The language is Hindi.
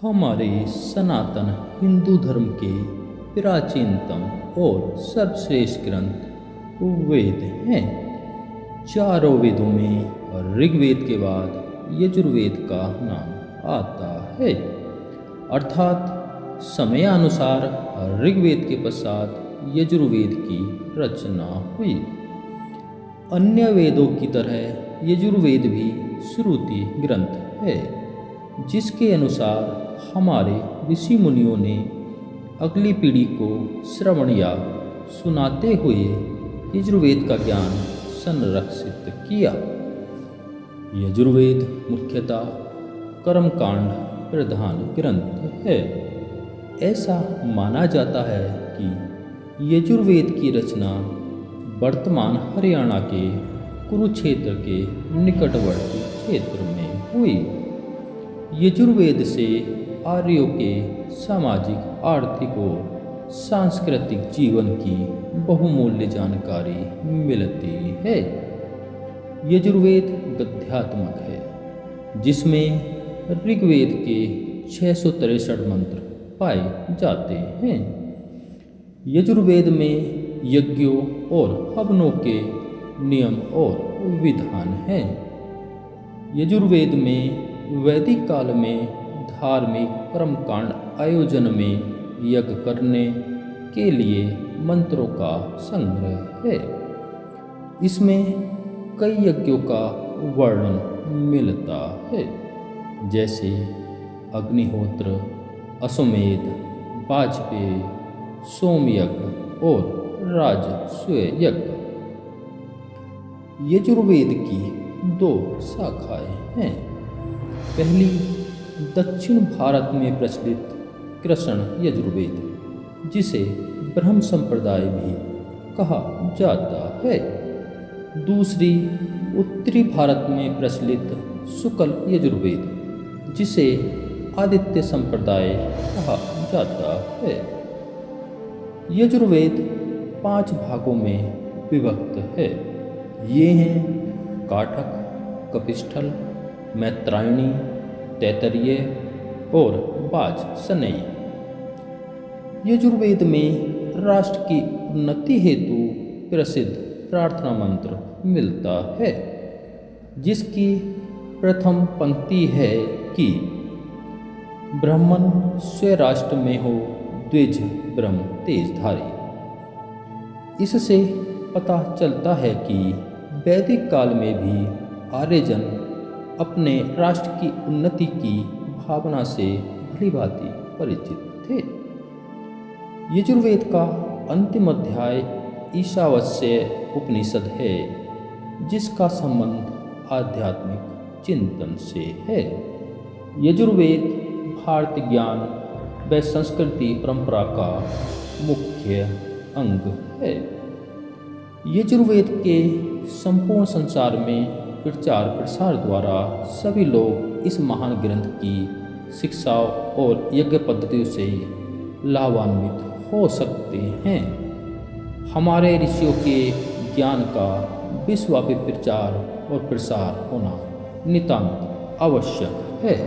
हमारे सनातन हिंदू धर्म के प्राचीनतम और सर्वश्रेष्ठ ग्रंथ वेद हैं। चारों वेदों में ऋग्वेद के बाद यजुर्वेद का नाम आता है, अर्थात समयानुसार ऋग्वेद के पश्चात यजुर्वेद की रचना हुई। अन्य वेदों की तरह यजुर्वेद भी श्रुति ग्रंथ है, जिसके अनुसार हमारे ऋषि मुनियों ने अगली पीढ़ी को श्रवण या सुनाते हुए यजुर्वेद का ज्ञान संरक्षित किया। यजुर्वेद मुख्यतः कर्मकांड प्रधान ग्रंथ है। ऐसा माना जाता है कि यजुर्वेद की रचना वर्तमान हरियाणा के कुरुक्षेत्र के निकटवर्ती क्षेत्र में हुई। यजुर्वेद से आर्यों के सामाजिक, आर्थिक और सांस्कृतिक जीवन की बहुमूल्य जानकारी मिलती है। यजुर्वेद गद्यात्मक है, जिसमें ऋग्वेद के 663 मंत्र पाए जाते हैं। यजुर्वेद में यज्ञों और हवनों के नियम और विधान हैं। यजुर्वेद में वैदिक काल में धार्मिक कर्मकांड आयोजन में यज्ञ करने के लिए मंत्रों का संग्रह है। इसमें कई यज्ञों का वर्णन मिलता है, जैसे अग्निहोत्र, अश्वमेध, वाजपेय, सोमयज्ञ और राजसूय यज्ञ। यजुर्वेद की दो शाखाएं हैं। पहली दक्षिण भारत में प्रचलित कृष्ण यजुर्वेद, जिसे ब्रह्म संप्रदाय भी कहा जाता है। दूसरी उत्तरी भारत में प्रचलित शुक्ल यजुर्वेद, जिसे आदित्य संप्रदाय कहा जाता है। यजुर्वेद 5 भागों में विभक्त है। ये हैं काठक, कपिस्थल, मैत्रायणी, तैत्तरीय और वाजसनेयी। यजुर्वेद में राष्ट्र की उन्नति हेतु प्रसिद्ध प्रार्थना मंत्र मिलता है, जिसकी प्रथम पंक्ति है कि ब्राह्मण स्वराष्ट्र में हो द्विज ब्रह्म तेजधारी। इससे पता चलता है कि वैदिक काल में भी आर्यजन अपने राष्ट्र की उन्नति की भावना से भलीभांति परिचित थे। यजुर्वेद का अंतिम अध्याय ईशावास्य उपनिषद है, जिसका संबंध आध्यात्मिक चिंतन से है। यजुर्वेद भारतीय ज्ञान व संस्कृति परंपरा का मुख्य अंग है। यजुर्वेद के संपूर्ण संसार में प्रचार प्रसार द्वारा सभी लोग इस महान ग्रंथ की शिक्षाओं और यज्ञ पद्धतियों से लाभान्वित हो सकते हैं। हमारे ऋषियों के ज्ञान का विश्वव्यापी प्रचार और प्रसार होना नितांत आवश्यक